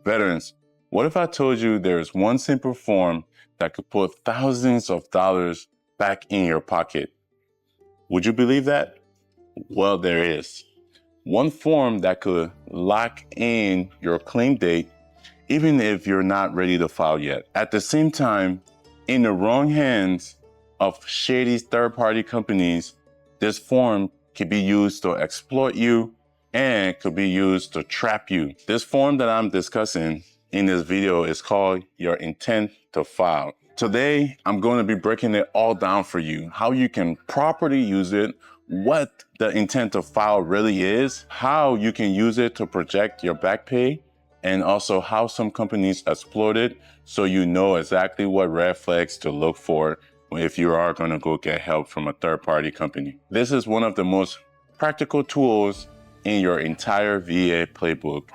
Veterans, what if I told you there's one simple form that could put thousands of dollars back in your pocket? Would you believe that? Well, there is. One form that could lock in your claim date even if you're not ready to file yet. At the same time, in the wrong hands of shady third-party companies, this form could be used to exploit you and could be used to trap you. This form that I'm discussing in this video is called your intent to file. Today, I'm going to be breaking it all down for you, how you can properly use it, what the intent to file really is, how you can use it to project your back pay, and also how some companies exploit it, so you know exactly what red flags to look for if you are going to go get help from a third-party company. This is one of the most practical tools in your entire VA playbook.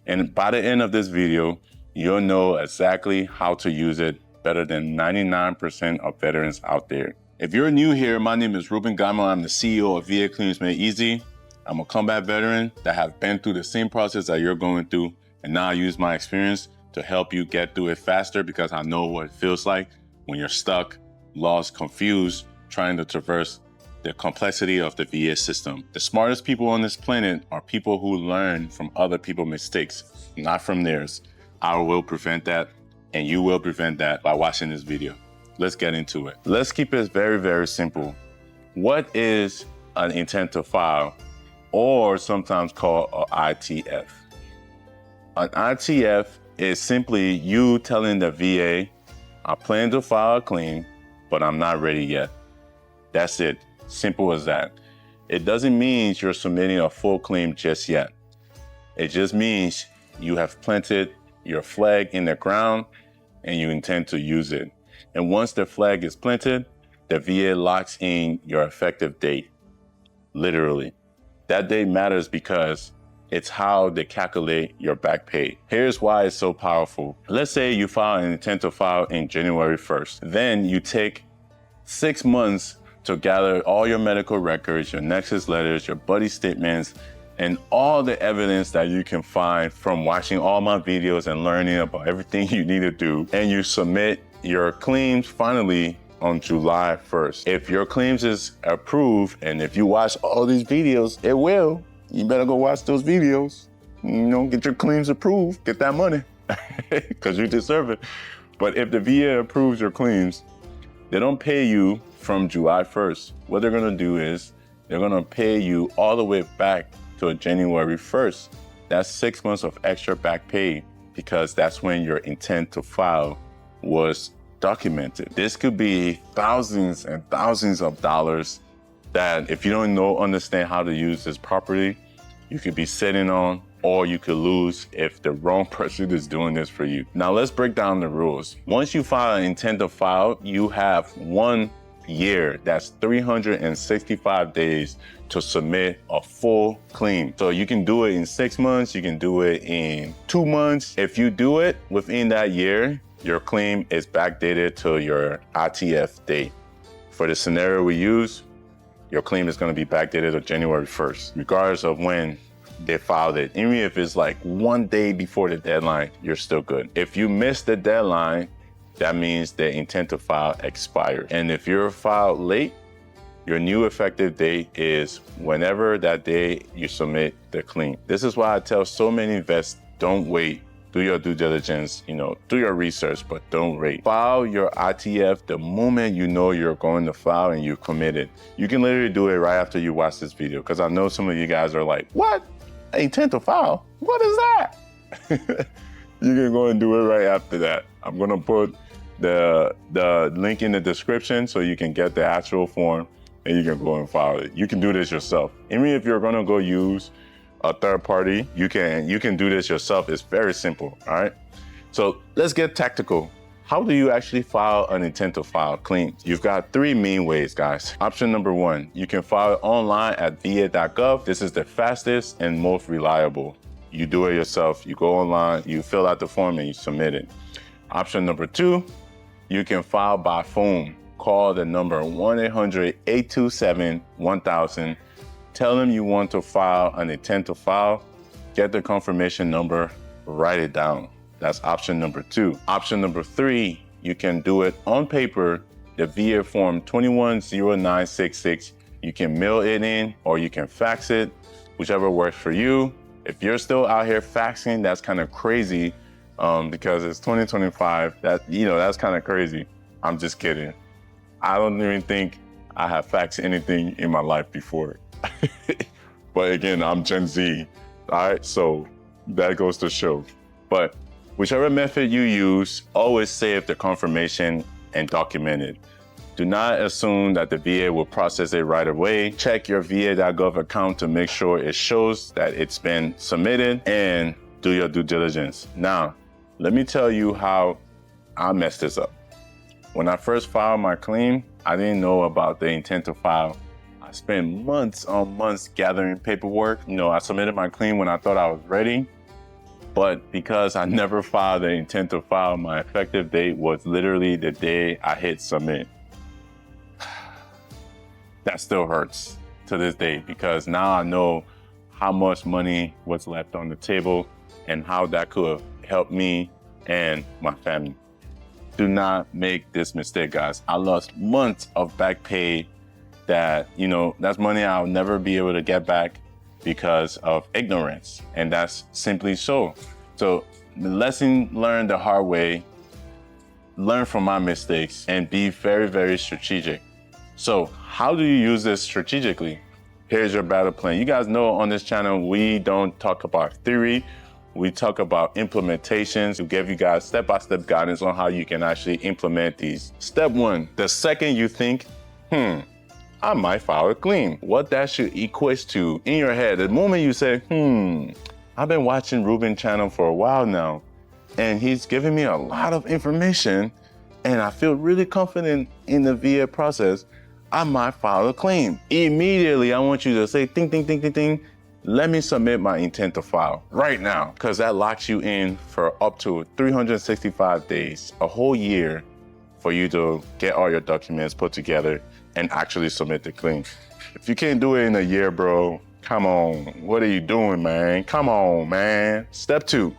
And by the end of this video, you'll know exactly how to use it better than 99% of veterans out there. If you're new here, my name is Ruben Gama. I'm the CEO of VA Claims Made Easy. I'm a combat veteran that has been through the same process that you're going through. And now I use my experience to help you get through it faster because I know what it feels like when you're stuck, lost, confused, trying to traverse the complexity of the VA system. The smartest people on this planet are people who learn from other people's mistakes, not from theirs. I will prevent that, and you will prevent that by watching this video. Let's get into it. Let's keep it very, very simple. What is an intent to file, or sometimes called an ITF? An ITF is simply you telling the VA, I plan to file a claim, but I'm not ready yet. That's it. Simple as that. It doesn't mean you're submitting a full claim just yet. It just means you have planted your flag in the ground and you intend to use it. And once the flag is planted, the VA locks in your effective date. Literally. That date matters because it's how they calculate your back pay. Here's why it's so powerful. Let's say you file an intent to file in January 1st. Then you take 6 months to gather all your medical records, your nexus letters, your buddy statements, and all the evidence that you can find from watching all my videos and learning about everything you need to do. And you submit your claims finally on July 1st. If your claims is approved, and if you watch all these videos, it will. You better go watch those videos. Get your claims approved, get that money, because you deserve it. But if the VA approves your claims, they don't pay you from July 1st. What they're gonna do is they're gonna pay you all the way back to January 1st. That's 6 months of extra back pay because that's when your intent to file was documented. This could be thousands and thousands of dollars that if you don't understand how to use this properly, you could be sitting on, or you could lose if the wrong person is doing this for you. Now let's break down the rules. Once you file an intent to file, you have 1 year, that's 365 days to submit a full claim. So you can do it in 6 months, you can do it in 2 months. If you do it within that year, your claim is backdated to your ITF date. For the scenario we use, your claim is gonna be backdated to January 1st, regardless of when they filed it. Even if it's like 1 day before the deadline, you're still good. If you miss the deadline, that means the intent to file expired. And if you're filed late, your new effective date is whenever that day you submit the claim. This is why I tell so many vets, don't wait. Do your due diligence, do your research, but don't wait. File your ITF the moment you know you're going to file and you're committed. You can literally do it right after you watch this video, because I know some of you guys are like, what? Intent to file? What is that? You can go and do it right after that. I'm gonna put the link in the description so you can get the actual form and you can go and file it. You can do this yourself. Even if you're gonna go use a third party, you can do this yourself. It's very simple, all right? So let's get tactical. How do you actually file an intent to file claim? You've got 3 main ways, guys. Option number 1, you can file it online at VA.gov. This is the fastest and most reliable. You do it yourself. You go online, you fill out the form and you submit it. Option number 2, you can file by phone. Call the number 1-800-827-1000. Tell them you want to file an intent to file. Get the confirmation number, write it down. That's option number 2. Option number 3, you can do it on paper, the VA form 210966. You can mail it in or you can fax it, whichever works for you. If you're still out here faxing, that's kind of crazy because it's 2025. That's kind of crazy. I'm just kidding. I don't even think I have faxed anything in my life before. But again, I'm Gen Z, all right? So that goes to show. But whichever method you use, always save the confirmation and document it. Do not assume that the VA will process it right away. Check your VA.gov account to make sure it shows that it's been submitted, and do your due diligence. Now, let me tell you how I messed this up. When I first filed my claim, I didn't know about the intent to file. I spent months on months gathering paperwork. I submitted my claim when I thought I was ready, but because I never filed the intent to file, my effective date was literally the day I hit submit. That still hurts to this day because now I know how much money was left on the table and how that could have helped me and my family. Do not make this mistake, guys. I lost months of back pay that, that's money I'll never be able to get back because of ignorance. And that's simply so. So the lesson learned the hard way, learn from my mistakes and be very, very strategic. So how do you use this strategically? Here's your battle plan. You guys know on this channel, we don't talk about theory. We talk about implementations to give you guys step-by-step guidance on how you can actually implement these. Step 1, the second you think, I might file a claim. What that should equate to in your head, the moment you say, I've been watching Ruben channel for a while now, and he's giving me a lot of information, and I feel really confident in the VA process, I might file a claim. Immediately, I want you to say, ding, ding, ding, ding, ding. Let me submit my intent to file right now, because that locks you in for up to 365 days, a whole year, for you to get all your documents put together and actually submit the claim. If you can't do it in a year, bro, come on. What are you doing, man? Come on, man. Step 2,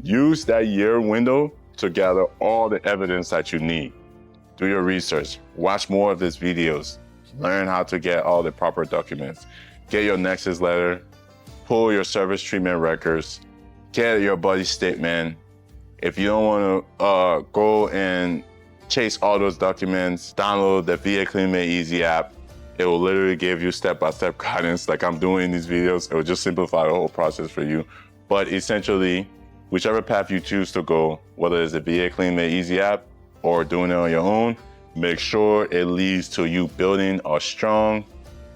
use that year window to gather all the evidence that you need. Do your research, watch more of these videos, learn how to get all the proper documents, get your nexus letter, pull your service treatment records, get your buddy statement. If you don't want to go and chase all those documents, download the VA Claim Made Easy app. It will literally give you step-by-step guidance like I'm doing in these videos. It will just simplify the whole process for you. But essentially, whichever path you choose to go, whether it's the VA Claim Made Easy app or doing it on your own, make sure it leads to you building a strong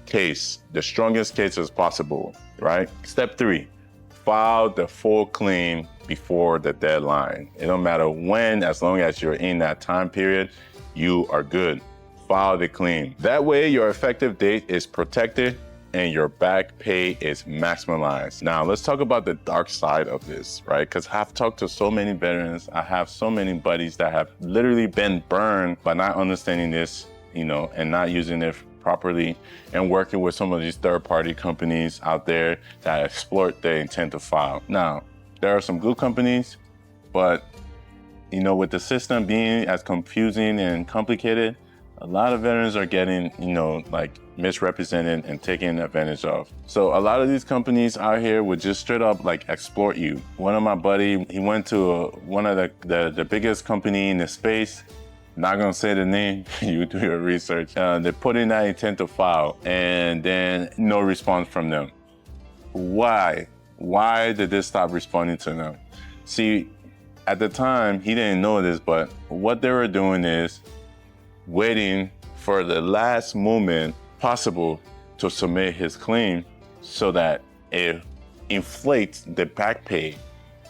case, the strongest case as possible, right? Step 3, file the full claim before the deadline. It don't matter when, as long as you're in that time period, you are good. File the claim. That way your effective date is protected and your back pay is maximized. Now let's talk about the dark side of this, right? Because I've talked to so many veterans. I have so many buddies that have literally been burned by not understanding this, and not using it properly and working with some of these third-party companies out there that exploit the intent to file. Now, there are some good companies, but with the system being as confusing and complicated, a lot of veterans are getting, misrepresented and taken advantage of. So a lot of these companies out here would just straight up exploit you. One of my buddy, he went to one of the biggest company in the space. Not gonna say the name, you do your research. They put in that intent to file and then no response from them. Why? Why did they stop responding to them? See, at the time, he didn't know this, but what they were doing is waiting for the last moment possible to submit his claim so that it inflates the back pay,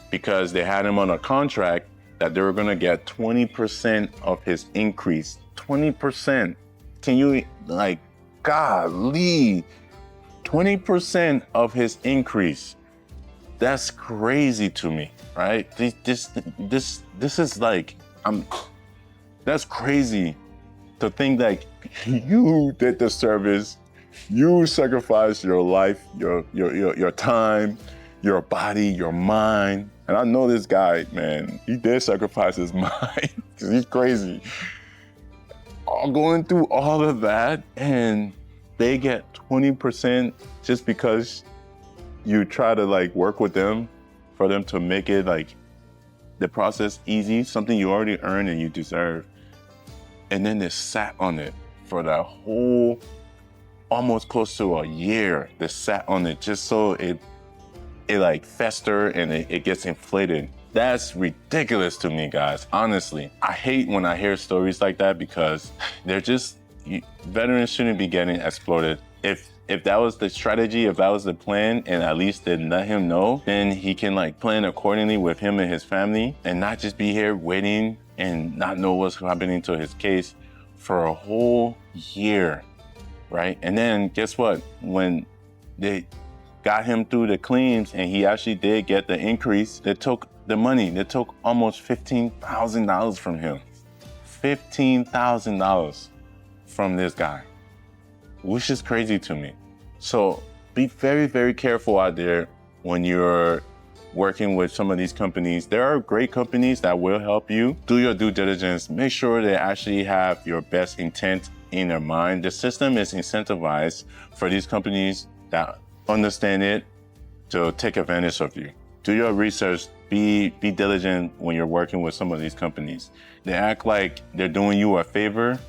because they had him on a contract that they were gonna get 20% of his increase. 20%. Can you, golly, 20% of his increase. That's crazy to me, right? This is that's crazy to think that you did the service, you sacrificed your life, your time, your body, your mind, And I know this guy, man, he did sacrifice his mind because he's crazy. I'm going through all of that and they get 20% just because you try to like work with them for them to make it like the process easy, something you already earned and you deserve. And then they sat on it for that whole, almost close to a year. They sat on it just so it like fester and it gets inflated. That's ridiculous to me, guys. Honestly, I hate when I hear stories like that because they're just, veterans shouldn't be getting exploited. If that was the strategy, if that was the plan, and at least they let him know, then he can like plan accordingly with him and his family and not just be here waiting and not know what's happening to his case for a whole year, right? And then guess what? When they got him through the claims and he actually did get the increase, they took the money. They took almost $15,000 from him. $15,000 from this guy, which is crazy to me. So be very, very careful out there when you're working with some of these companies. There are great companies that will help you. Do your due diligence. Make sure they actually have your best intent in their mind. The system is incentivized for these companies that understand it to take advantage of you. Do your research. Be diligent when you're working with some of these companies. They act like they're doing you a favor,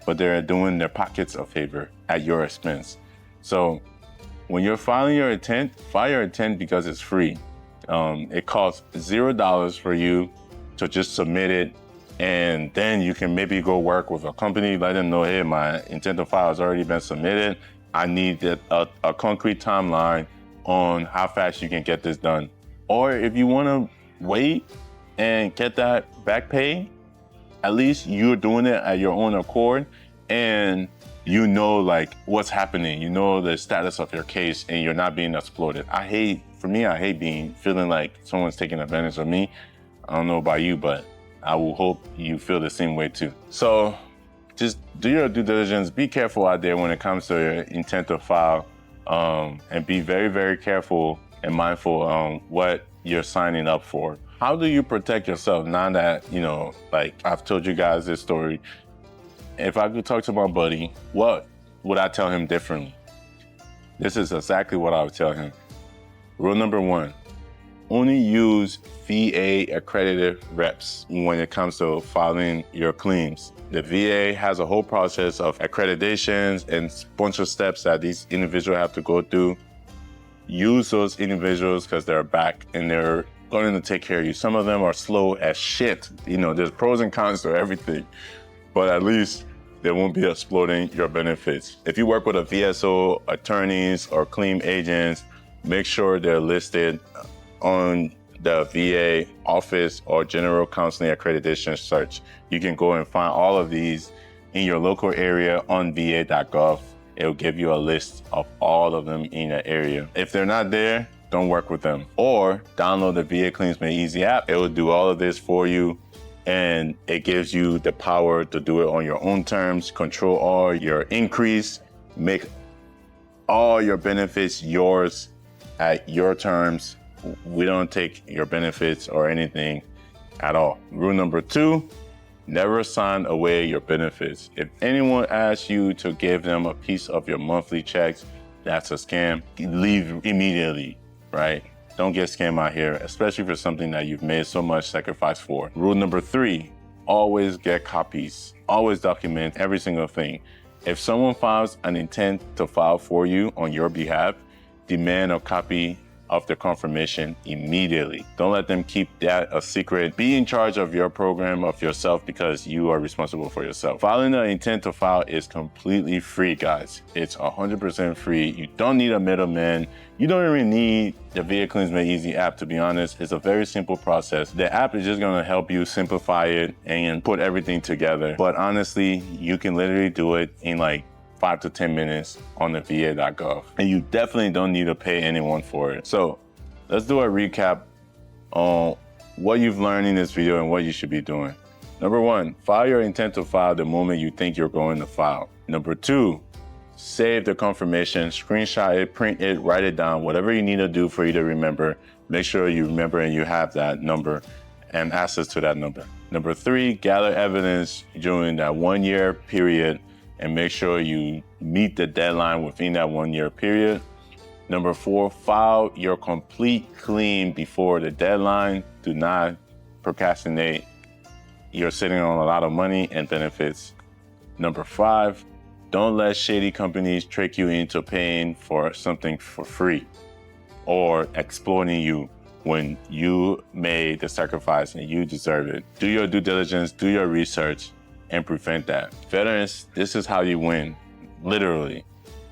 but they're doing their pockets a favor at your expense. So when you're filing your intent, file your intent because it's free. It costs $0 for you to just submit it, and then you can maybe go work with a company, let them know, hey, my intent to file has already been submitted. I need a concrete timeline on how fast you can get this done. Or if you want to wait and get that back pay, at least you're doing it at your own accord and you know like what's happening, you know the status of your case and you're not being exploited. I hate feeling like someone's taking advantage of me. I don't know about you, but I will hope you feel the same way too. So just do your due diligence. Be careful out there when it comes to your intent to file, and be very, very careful and mindful on what you're signing up for. How do you protect yourself now that, like I've told you guys this story? If I could talk to my buddy, what would I tell him differently? This is exactly what I would tell him. Rule number 1, only use VA accredited reps when it comes to filing your claims. The VA has a whole process of accreditations and a bunch of steps that these individuals have to go through. Use those individuals because they're back and they're going to take care of you. Some of them are slow as shit. There's pros and cons to everything, but at least they won't be exploiting your benefits. If you work with a VSO, attorneys, or claim agents, make sure they're listed on the VA office or general counseling accreditation search. You can go and find all of these in your local area on VA.gov. It'll give you a list of all of them in your area. If they're not there, don't work with them. Or download the VA Claims Made Easy app. It will do all of this for you, and it gives you the power to do it on your own terms, control all your increase, make all your benefits yours at your terms. We don't take your benefits or anything at all. Rule number 2, never sign away your benefits. If anyone asks you to give them a piece of your monthly checks, that's a scam. Leave immediately, right? Don't get scammed out here, especially for something that you've made so much sacrifice for. Rule number 3, always get copies. Always document every single thing. If someone files an intent to file for you on your behalf, demand a copy of the confirmation immediately. Don't let them keep that a secret. Be in charge of your program, of yourself, because you are responsible for yourself. Filing an intent to file is completely free, guys. It's 100% free. You don't need a middleman. You don't even need the VA Claims Made Easy app, to be honest. It's a very simple process. The app is just gonna help you simplify it and put everything together. But honestly, you can literally do it in like 5 to 10 minutes on the VA.gov. And you definitely don't need to pay anyone for it. So let's do a recap on what you've learned in this video and what you should be doing. Number 1, file your intent to file the moment you think you're going to file. Number 2, save the confirmation, screenshot it, print it, write it down, whatever you need to do for you to remember. Make sure you remember and you have that number and access to that number. Number 3, gather evidence during that 1 year period and make sure you meet the deadline within that 1 year period. Number 4, file your complete claim before the deadline. Do not procrastinate. You're sitting on a lot of money and benefits. Number 5, don't let shady companies trick you into paying for something for free or exploiting you when you made the sacrifice and you deserve it. Do your due diligence, do your research, and prevent that. Veterans, this is how you win, literally.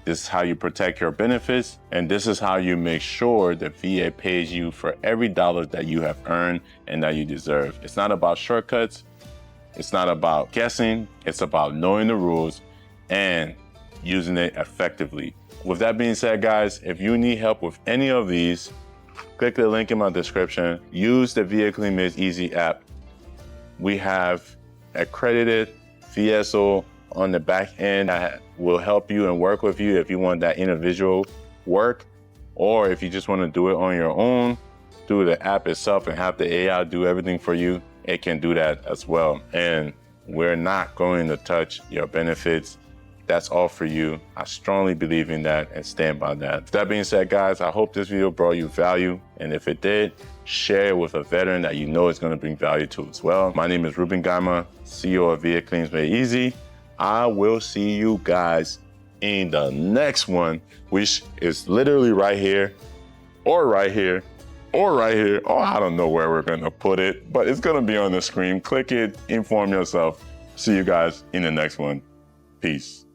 This is how you protect your benefits, and this is how you make sure the VA pays you for every dollar that you have earned and that you deserve. It's not about shortcuts. It's not about guessing. It's about knowing the rules and using it effectively. With that being said, guys, if you need help with any of these, click the link in my description. Use the VA Claim Made Easy app. We have accredited VSO on the back end that will help you and work with you if you want that individual work, or if you just want to do it on your own through the app itself and have the AI do everything for you, it can do that as well. And we're not going to touch your benefits. That's all for you. I strongly believe in that and stand by that. With that being said, guys, I hope this video brought you value. And if it did, share it with a veteran that you know is going to bring value to as well. My name is Ruben Gama, CEO of VA Claims Made Easy. I will see you guys in the next one, which is literally right here, or right here, or right here. Oh, I don't know where we're going to put it, but it's going to be on the screen. Click it, inform yourself. See you guys in the next one. Peace.